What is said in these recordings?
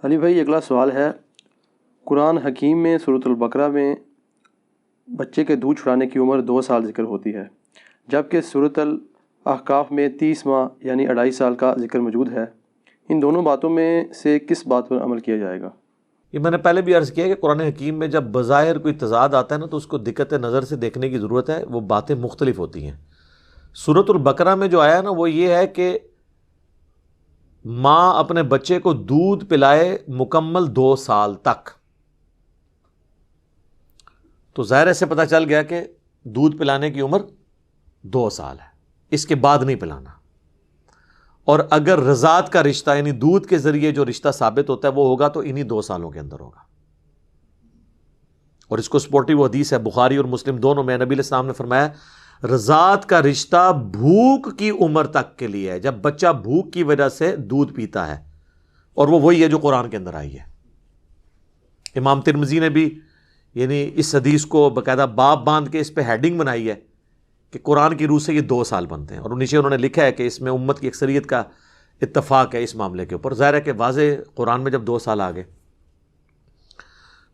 علی بھائی اگلا سوال ہے، قرآن حکیم میں سورۃ البقرہ میں بچے کے دودھ چھڑانے کی عمر 2 سال ذکر ہوتی ہے، جبکہ سورۃ الاحقاف میں 30 ماہ یعنی 2.5 سال کا ذکر موجود ہے۔ ان دونوں باتوں میں سے کس بات پر عمل کیا جائے گا؟ یہ میں نے پہلے بھی عرض کیا کہ قرآن حکیم میں جب بظاہر کوئی تضاد آتا ہے نا تو اس کو دقت نظر سے دیکھنے کی ضرورت ہے، وہ باتیں مختلف ہوتی ہیں۔ سورۃ البقرہ میں جو آیا نا وہ یہ ہے کہ ماں اپنے بچے کو دودھ پلائے مکمل 2 سال تک، تو ظاہر سے پتہ چل گیا کہ دودھ پلانے کی عمر 2 سال ہے، اس کے بعد نہیں پلانا۔ اور اگر رضاعت کا رشتہ یعنی دودھ کے ذریعے جو رشتہ ثابت ہوتا ہے وہ ہوگا تو انہی 2 سالوں کے اندر ہوگا۔ اور اس کو سپورٹیو حدیث ہے بخاری اور مسلم دونوں میں، نبی علیہ السلام نے فرمایا رضاعت کا رشتہ بھوک کی عمر تک کے لیے ہے، جب بچہ بھوک کی وجہ سے دودھ پیتا ہے، اور وہ وہی ہے جو قرآن کے اندر آئی ہے۔ امام ترمذی نے بھی یعنی اس حدیث کو باقاعدہ باب باندھ کے اس پہ ہیڈنگ بنائی ہے کہ قرآن کی روح سے یہ 2 سال بنتے ہیں، اور نیچے انہوں نے لکھا ہے کہ اس میں امت کی اکثریت کا اتفاق ہے اس معاملے کے اوپر۔ ظاہر ہے کہ واضح قرآن میں جب 2 سال آگے،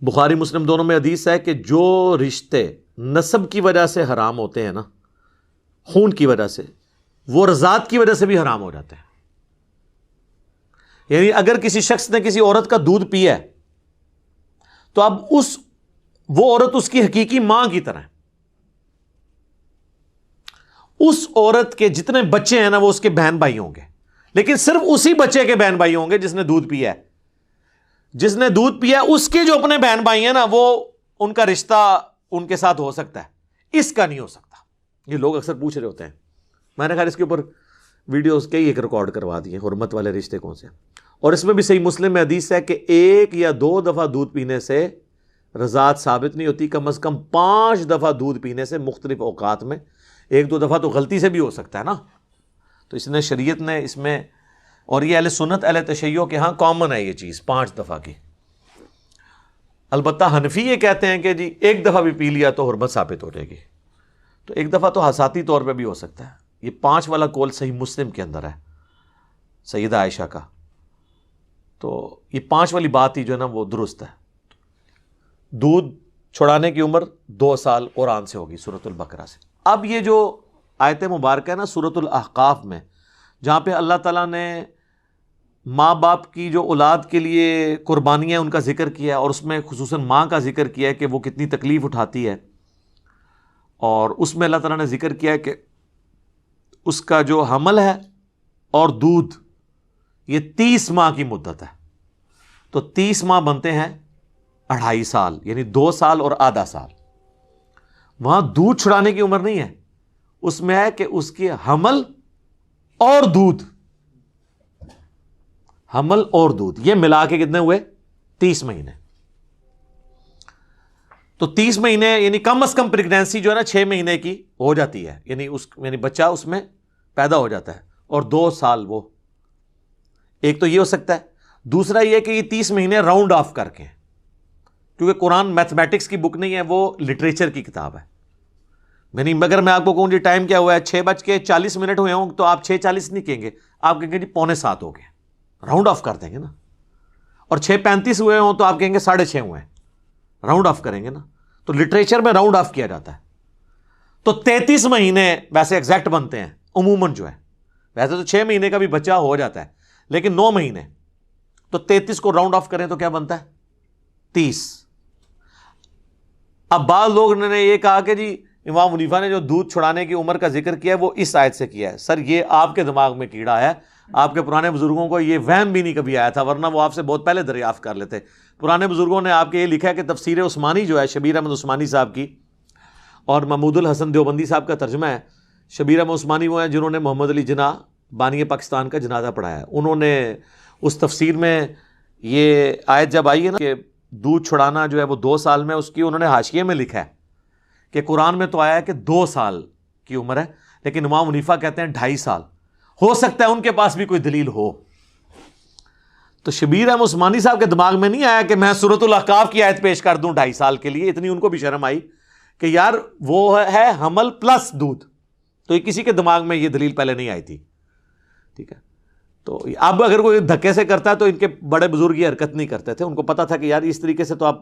بخاری مسلم دونوں میں حدیث ہے کہ جو رشتے نسب کی وجہ سے حرام ہوتے ہیں نا، خون کی وجہ سے، وہ رضاعت کی وجہ سے بھی حرام ہو جاتے ہیں۔ یعنی اگر کسی شخص نے کسی عورت کا دودھ پیا ہے تو اب وہ عورت اس کی حقیقی ماں کی طرح ہے، اس عورت کے جتنے بچے ہیں نا وہ اس کے بہن بھائی ہوں گے، لیکن صرف اسی بچے کے بہن بھائی ہوں گے جس نے دودھ پیا ہے۔ جس نے دودھ پیا اس کے جو اپنے بہن بھائی ہیں نا وہ ان کا رشتہ ان کے ساتھ ہو سکتا ہے، اس کا نہیں ہو سکتا۔ یہ لوگ اکثر پوچھ رہے ہوتے ہیں، میں نے کہا اس کے اوپر ویڈیوز کئی ایک ریکارڈ کروا دیے حرمت والے رشتے کون سے، اور اس میں بھی صحیح مسلم میں حدیث ہے کہ 1 یا 2 دفعہ دودھ پینے سے رضاعت ثابت نہیں ہوتی، کم از کم 5 دفعہ دودھ پینے سے مختلف اوقات میں، 1-2 دفعہ تو غلطی سے بھی ہو سکتا ہے نا۔ تو اس نے شریعت نے اس میں، اور یہ اہل سنت اہل تشیع کے ہاں کامن ہے یہ چیز 5 دفعہ کی۔ البتہ حنفی یہ کہتے ہیں کہ جی 1 دفعہ بھی پی لیا تو حرمت ثابت ہو جائے گی، تو 1 دفعہ تو حساتی طور پہ بھی ہو سکتا ہے۔ یہ 5 والا قول صحیح مسلم کے اندر ہے سیدہ عائشہ کا، تو یہ 5 والی بات ہی جو ہے نا وہ درست ہے۔ دودھ چھڑانے کی عمر 2 سال قرآن سے ہوگی سورۃ البقرہ سے۔ اب یہ جو آیت مبارکہ ہے نا سورۃ الاحقاف میں، جہاں پہ اللہ تعالیٰ نے ماں باپ کی جو اولاد کے لیے قربانیاں ان کا ذکر کیا ہے، اور اس میں خصوصاً ماں کا ذکر کیا ہے کہ وہ کتنی تکلیف اٹھاتی ہے، اور اس میں اللہ تعالیٰ نے ذکر کیا ہے کہ اس کا جو حمل ہے اور دودھ یہ 30 ماہ کی مدت ہے، تو 30 ماہ بنتے ہیں 2.5 سال، یعنی 2 سال اور آدھا سال۔ وہاں دودھ چھڑانے کی عمر نہیں ہے، اس میں ہے کہ اس کی حمل اور دودھ، حمل اور دودھ یہ ملا کے کتنے ہوئے؟ 30 مہینے۔ تو 30 مہینے یعنی کم از کم پریگنینسی جو ہے نا 6 مہینے کی ہو جاتی ہے، یعنی بچہ اس میں پیدا ہو جاتا ہے، اور 2 سال وہ ایک تو یہ ہو سکتا ہے۔ دوسرا یہ کہ یہ 30 مہینے راؤنڈ آف کر کے، کیونکہ قرآن میتھمیٹکس کی بک نہیں ہے، وہ لٹریچر کی کتاب ہے۔ یعنی اگر میں آپ کو کہوں جی ٹائم کیا ہوا ہے 6:40 ہوئے ہوں تو آپ 6:40 نہیں کہیں گے، آپ کہیں گے جی 6:45 ہو گئے، راؤنڈ آف کر دیں گے نا۔ اور 6:35 ہوئے ہوں تو آپ کہیں گے 6:30 ہوئے ہیں، راؤنڈ آف کریں گے نا۔ تو لٹریچر میں راؤنڈ آف کیا جاتا ہے۔ تو 33 مہینے ویسے ایگزیکٹ بنتے ہیں عموماً جو ہے، ویسے تو 6 مہینے کا بھی بچہ ہو جاتا ہے، لیکن 9 مہینے، تو 33 کو راؤنڈ آف کریں تو کیا بنتا ہے؟ 30۔ اب بعض لوگ نے یہ کہا کہ جی امام حنیفہ نے جو دودھ چھڑانے کی عمر کا ذکر کیا ہے وہ اس آیت سے کیا ہے۔ سر یہ آپ کے دماغ میں کیڑا ہے، آپ کے پرانے بزرگوں کو یہ وہم بھی نہیں کبھی آیا تھا، ورنہ وہ آپ سے بہت پہلے دریافت کر لیتے۔ پرانے بزرگوں نے آپ کے یہ لکھا ہے کہ تفسیر عثمانی جو ہے شبیر احمد عثمانی صاحب کی، اور محمود الحسن دیوبندی صاحب کا ترجمہ ہے۔ شبیر احمد عثمانی وہ ہیں جنہوں نے محمد علی جناح بانی پاکستان کا جنازہ پڑھایا ہے، انہوں نے اس تفسیر میں یہ آیت جب آئی ہے نا کہ دودھ چھڑانا جو ہے وہ 2 سال میں، اس کی انہوں نے حاشیے میں لکھا ہے کہ قرآن میں تو آیا ہے کہ 2 سال کی عمر ہے، لیکن امام حنیفہ کہتے ہیں 2.5 سال۔ ہو سکتا ہے ان کے پاس بھی کوئی دلیل ہو۔ تو شبیر احمد عثمانی صاحب کے دماغ میں نہیں آیا کہ میں سورۃ الاحقاف کی آیت پیش کر دوں 2.5 سال کے لیے، اتنی ان کو بھی شرم آئی کہ یار وہ ہے حمل پلس دودھ، تو یہ کسی کے دماغ میں یہ دلیل پہلے نہیں آئی تھی، ٹھیک ہے۔ تو اب اگر کوئی دھکے سے کرتا ہے تو ان کے بڑے بزرگ یہ حرکت نہیں کرتے تھے، ان کو پتا تھا کہ یار اس طریقے سے تو آپ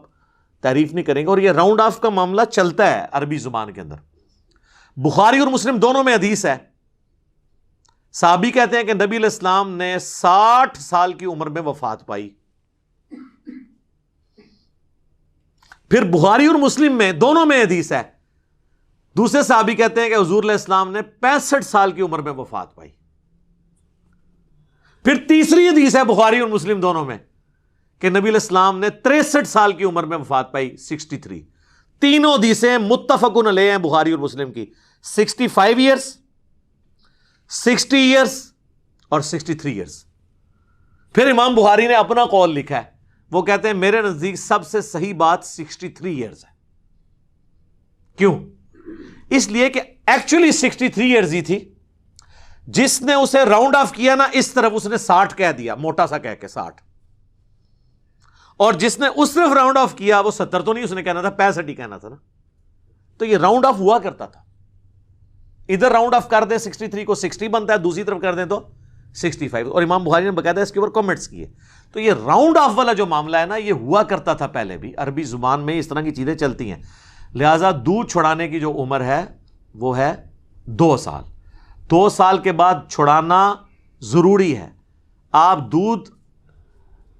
تعریف نہیں کریں گے، اور یہ راؤنڈ آف کا معاملہ چلتا ہے عربی زبان کے اندر۔ بخاری اور مسلم دونوں میں حدیث ہے، صحابی کہتے ہیں کہ نبی علیہ السلام نے 60 سال کی عمر میں وفات پائی۔ پھر بخاری اور مسلم میں دونوں میں حدیث ہے، دوسرے صحابی کہتے ہیں کہ حضور علیہ السلام نے 65 سال کی عمر میں وفات پائی۔ پھر تیسری حدیث ہے بخاری اور مسلم دونوں میں کہ نبی علیہ السلام نے 63 سال کی عمر میں وفات پائی، 63۔ تینوں حدیثیں متفقن علیہ ہیں بخاری اور مسلم کی، 65 ایئرس، 60 ایئرس اور 63 ایئرس۔ پھر امام بخاری نے اپنا قول لکھا ہے، وہ کہتے ہیں میرے نزدیک سب سے صحیح بات 63 ایئرس ہے۔ کیوں؟ اس لیے کہ ایکچولی 63 ایئرز ہی تھی، جس نے اسے راؤنڈ آف کیا نا اس طرف اس نے 60 کہہ دیا، موٹا سا کہہ کے 60، اور جس نے اس طرف راؤنڈ آف کیا وہ 70 تو نہیں اس نے کہنا تھا، 65 ہی کہنا تھا نا۔ تو یہ راؤنڈ آف ہوا کرتا تھا، ادھر راؤنڈ آف کر دیں 63 کو 60 بنتا ہے، دوسری طرف کر دیں تو 65، اور امام بخاری نے باقاعدہ اس کے اوپر کمنٹس کیے۔ تو یہ راؤنڈ آف والا جو معاملہ ہے نا یہ ہوا کرتا تھا پہلے بھی، عربی زبان میں اس طرح کی چیزیں چلتی ہیں۔ لہذا دودھ چھڑانے کی جو عمر ہے وہ ہے 2 سال۔ 2 سال کے بعد چھڑانا ضروری ہے۔ آپ دودھ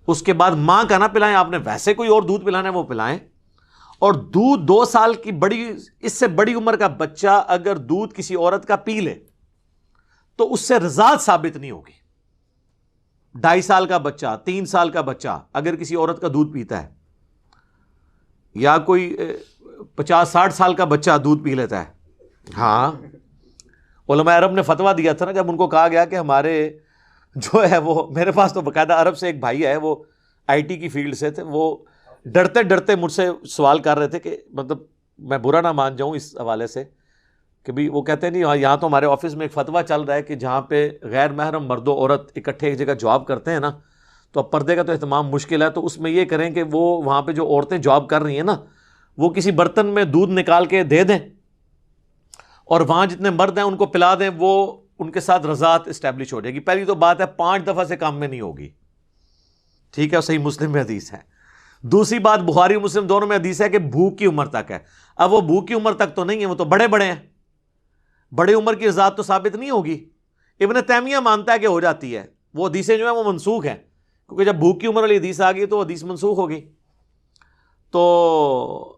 اس کے بعد ماں کا نہ پلائیں، آپ نے ویسے کوئی اور دودھ پلانا ہے وہ پلائیں، اور دودھ 2 سال کی اس سے بڑی عمر کا بچہ اگر دودھ کسی عورت کا پی لے تو اس سے رضاعت ثابت نہیں ہوگی۔ 2.5 سال کا بچہ، 3 سال کا بچہ اگر کسی عورت کا دودھ پیتا ہے، یا کوئی 50-60 سال کا بچہ دودھ پی لیتا ہے، ہاں علماء عرب نے فتویٰ دیا تھا نا، جب ان کو کہا گیا کہ ہمارے جو ہے وہ، میرے پاس تو باقاعدہ عرب سے ایک بھائی ہے، وہ آئی ٹی کی فیلڈ سے تھے، وہ ڈرتے ڈرتے مجھ سے سوال کر رہے تھے کہ مطلب میں برا نہ مان جاؤں اس حوالے سے کہ بھی وہ کہتے ہیں نہیں یہاں تو ہمارے آفس میں ایک فتویٰ چل رہا ہے کہ جہاں پہ غیر محرم مرد و عورت اکٹھے ایک جگہ جاب کرتے ہیں نا تو اب پردے کا تو اہتمام مشکل ہے، تو اس میں یہ کریں کہ وہ وہاں پہ جو عورتیں جاب کر رہی ہیں نا وہ کسی برتن میں دودھ نکال کے دے دیں، اور وہاں جتنے مرد ہیں ان کو پلا دیں، وہ ان کے ساتھ رضاعت اسٹیبلش ہو جائے گی۔ پہلی تو بات ہے 5 دفعہ سے کم میں نہیں ہوگی، ٹھیک ہے، صحیح مسلم میں حدیث ہے۔ دوسری بات بخاری و مسلم دونوں میں حدیث ہے کہ بھوک کی عمر تک ہے۔ اب وہ بھوک کی عمر تک تو نہیں ہے، وہ تو بڑے بڑے ہیں، بڑے عمر کی رضاعت تو ثابت نہیں ہوگی۔ ابن تیمیہ مانتا ہے کہ ہو جاتی ہے، وہ حدیثیں جو ہیں وہ منسوخ ہیں، کیونکہ جب بھوک کی عمر والی حدیث آ گئی تو حدیث منسوخ ہوگی۔ تو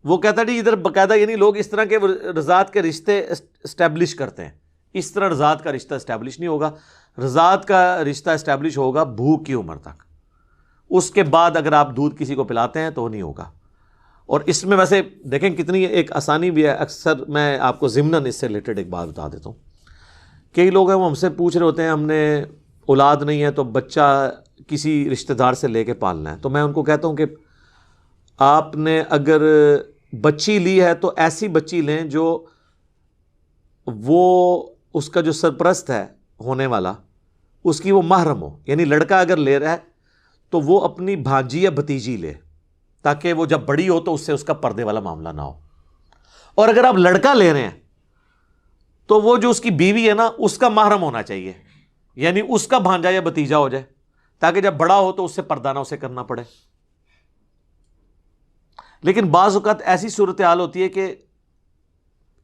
وہ کہتا ہے ادھر باقاعدہ یعنی لوگ اس طرح کے رضاعت کے رشتے اسٹیبلش کرتے ہیں، اس طرح رضاعت کا رشتہ اسٹیبلش نہیں ہوگا۔ رضاعت کا رشتہ اسٹیبلش ہوگا بھوک کی عمر تک، اس کے بعد اگر آپ دودھ کسی کو پلاتے ہیں تو نہیں ہوگا۔ اور اس میں ویسے دیکھیں کتنی ایک آسانی بھی ہے، اکثر میں آپ کو ضمناً اس سے ریلیٹڈ ایک بات بتا دیتا ہوں۔ کئی لوگ ہیں وہ ہم سے پوچھ رہے ہوتے ہیں ہم نے اولاد نہیں ہے تو بچہ کسی رشتہ دار سے لے کے پالنا ہے، تو میں ان کو کہتا ہوں کہ آپ نے اگر بچی لی ہے تو ایسی بچی لیں جو وہ اس کا جو سرپرست ہے ہونے والا اس کی وہ محرم ہو، یعنی لڑکا اگر لے رہا ہے تو وہ اپنی بھانجی یا بھتیجی لے، تاکہ وہ جب بڑی ہو تو اس سے اس کا پردے والا معاملہ نہ ہو۔ اور اگر آپ لڑکا لے رہے ہیں تو وہ جو اس کی بیوی ہے نا اس کا محرم ہونا چاہیے، یعنی اس کا بھانجا یا بھتیجا ہو جائے، تاکہ جب بڑا ہو تو اس سے پردہ نہ اسے کرنا پڑے۔ لیکن بعض اوقات ایسی صورتحال ہوتی ہے کہ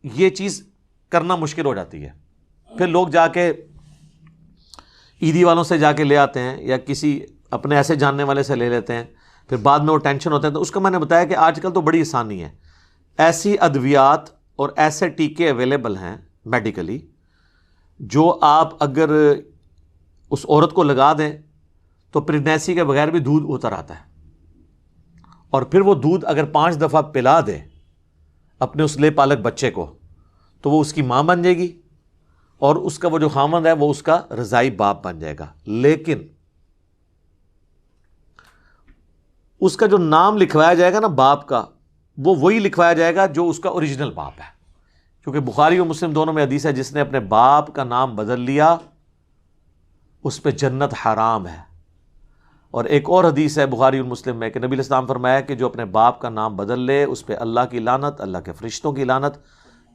یہ چیز کرنا مشکل ہو جاتی ہے، پھر لوگ جا کے عیدی والوں سے جا کے لے آتے ہیں یا کسی اپنے ایسے جاننے والے سے لے لیتے ہیں، پھر بعد میں وہ ٹینشن ہوتے ہیں۔ تو اس کا میں نے بتایا کہ آج کل تو بڑی آسانی ہے، ایسی ادویات اور ایسے ٹیکے اویلیبل ہیں میڈیکلی جو آپ اگر اس عورت کو لگا دیں تو پریگنینسی کے بغیر بھی دودھ اتر آتا ہے، اور پھر وہ دودھ اگر 5 دفعہ پلا دے اپنے اس لے پالک بچے کو تو وہ اس کی ماں بن جائے گی، اور اس کا وہ جو خامند ہے وہ اس کا رضائی باپ بن جائے گا۔ لیکن اس کا جو نام لکھوایا جائے گا نا باپ کا، وہ وہی لکھوایا جائے گا جو اس کا اوریجنل باپ ہے، کیونکہ بخاری و مسلم دونوں میں حدیث ہے جس نے اپنے باپ کا نام بدل لیا اس پہ جنت حرام ہے۔ اور ایک اور حدیث ہے بخاری اور مسلم میں کہ نبی علیہ السلام فرمایا کہ جو اپنے باپ کا نام بدل لے اس پہ اللہ کی لعنت، اللہ کے فرشتوں کی لعنت،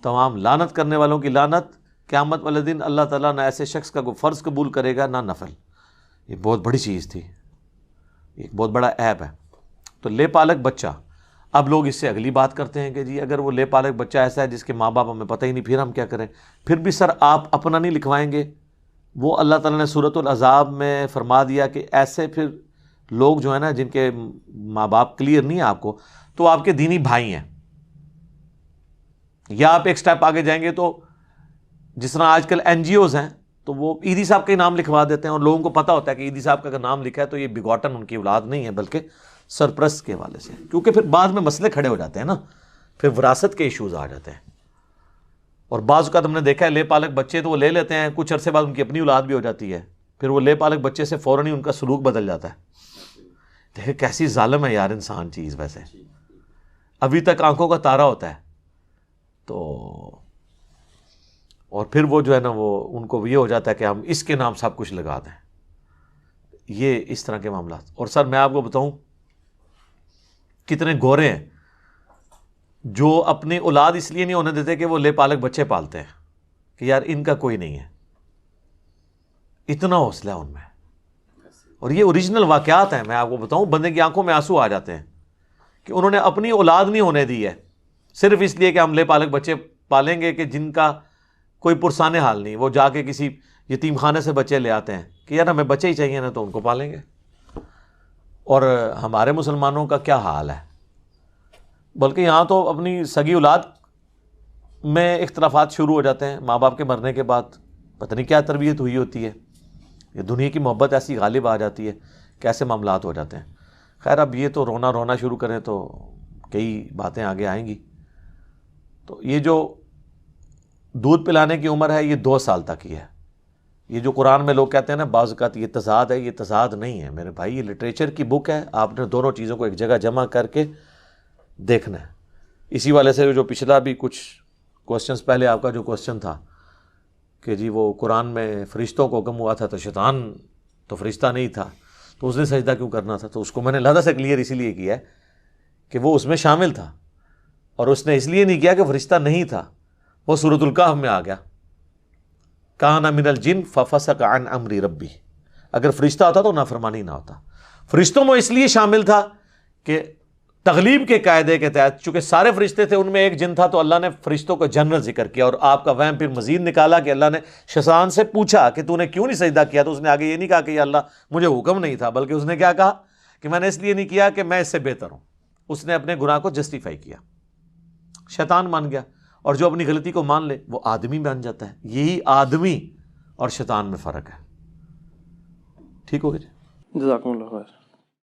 تمام لعنت کرنے والوں کی لعنت، قیامت والے دن اللہ تعالیٰ نہ ایسے شخص کا کوئی فرض قبول کرے گا نہ نفل. یہ بہت بڑی چیز تھی, ایک بہت بڑا عیب ہے. تو لے پالک بچہ, اب لوگ اس سے اگلی بات کرتے ہیں کہ جی اگر وہ لے پالک بچہ ایسا ہے جس کے ماں باپ ہمیں پتہ ہی نہیں, پھر ہم کیا کریں؟ پھر بھی سر آپ اپنا نہیں لکھوائیں گے؟ وہ اللہ تعالیٰ نے سورۃ الاحزاب میں فرما دیا کہ ایسے پھر لوگ جو ہیں نا جن کے ماں باپ کلیئر نہیں ہے آپ کو, تو آپ کے دینی بھائی ہیں. یا آپ ایک سٹیپ آگے جائیں گے تو جس طرح آج کل این جی اوز ہیں تو وہ عیدی صاحب کا ہی نام لکھوا دیتے ہیں, اور لوگوں کو پتہ ہوتا ہے کہ عیدی صاحب کا اگر نام لکھا ہے تو یہ بگوٹن ان کی اولاد نہیں ہے بلکہ سرپرست کے حوالے سے, کیونکہ پھر بعد میں مسئلے کھڑے ہو جاتے ہیں نا, پھر وراثت کے ایشوز آ جاتے ہیں. اور بعض اوقات ہم نے دیکھا ہے لے پالک بچے تو وہ لے لیتے ہیں, کچھ عرصے بعد ان کی اپنی اولاد بھی ہو جاتی ہے, پھر وہ لے پالک بچے سے فوراً ہی ان کا سلوک بدل جاتا ہے. دیکھیں کیسی ظالم ہے یار انسان چیز. ویسے ابھی تک آنکھوں کا تارا ہوتا ہے تو, اور پھر وہ جو ہے نا وہ ان کو یہ ہو جاتا ہے کہ ہم اس کے نام سب کچھ لگا دیں. یہ اس طرح کے معاملات. اور سر میں آپ کو بتاؤں کتنے گورے ہیں جو اپنی اولاد اس لیے نہیں ہونے دیتے کہ وہ لے پالک بچے پالتے ہیں کہ یار ان کا کوئی نہیں ہے. اتنا حوصلہ ہے ان میں. اور یہ اوریجنل واقعات ہیں, میں آپ کو بتاؤں بندے کی آنکھوں میں آنسو آ جاتے ہیں کہ انہوں نے اپنی اولاد نہیں ہونے دی ہے صرف اس لیے کہ ہم لے پالک بچے پالیں گے کہ جن کا کوئی پرسان حال نہیں. وہ جا کے کسی یتیم خانے سے بچے لے آتے ہیں کہ یار ہمیں بچے ہی چاہیے نا تو ان کو پالیں گے. اور ہمارے مسلمانوں کا کیا حال ہے, بلکہ یہاں تو اپنی سگی اولاد میں اختلافات شروع ہو جاتے ہیں ماں باپ کے مرنے کے بعد. پتہ نہیں کیا تربیت ہوئی ہوتی ہے, یہ دنیا کی محبت ایسی غالب آ جاتی ہے کہ ایسے معاملات ہو جاتے ہیں. خیر اب یہ تو رونا شروع کریں تو کئی باتیں آگے آئیں گی. تو یہ جو دودھ پلانے کی عمر ہے یہ 2 سال تک ہی ہے. یہ جو قرآن میں لوگ کہتے ہیں نا بعض اوقات یہ تضاد ہے, یہ تضاد نہیں ہے میرے بھائی, یہ لٹریچر کی بک ہے. آپ نے دونوں چیزوں کو ایک جگہ جمع کر کے دیکھنا ہے. اسی والے سے جو پچھلا بھی کچھ کوسچنز پہلے آپ کا جو کوسچن تھا کہ جی وہ قرآن میں فرشتوں کو حکم ہوا تھا تو شیطان تو فرشتہ نہیں تھا تو اس نے سجدہ کیوں کرنا تھا, تو اس کو میں نے لہذا سے کلیئر اسی لیے کیا ہے کہ وہ اس میں شامل تھا, اور اس نے اس لیے نہیں کیا کہ فرشتہ نہیں تھا. وہ سورۃ الکہف میں آ گیا کان من الجن ففسق عن امر ربی, اگر فرشتہ ہوتا تو نافرمانی نہ ہوتا. فرشتوں میں اس لیے شامل تھا کہ تغلیب کے قاعدے کے تحت چونکہ سارے فرشتے تھے ان میں ایک جن تھا تو اللہ نے فرشتوں کو جنرل ذکر کیا. اور آپ کا وہم پھر مزید نکالا کہ اللہ نے شیطان سے پوچھا کہ تو نے کیوں نہیں سجدہ کیا, تو اس نے آگے یہ نہیں کہا کہ یا اللہ مجھے حکم نہیں تھا, بلکہ اس نے کیا کہا کہ میں نے اس لیے نہیں کیا کہ میں اس سے بہتر ہوں. اس نے اپنے گناہ کو جسٹیفائی کیا, شیطان مان گیا. اور جو اپنی غلطی کو مان لے وہ آدمی بن جاتا ہے. یہی آدمی اور شیطان میں فرق ہے. ٹھیک ہو گیا جی, جزاکم اللہ خیر.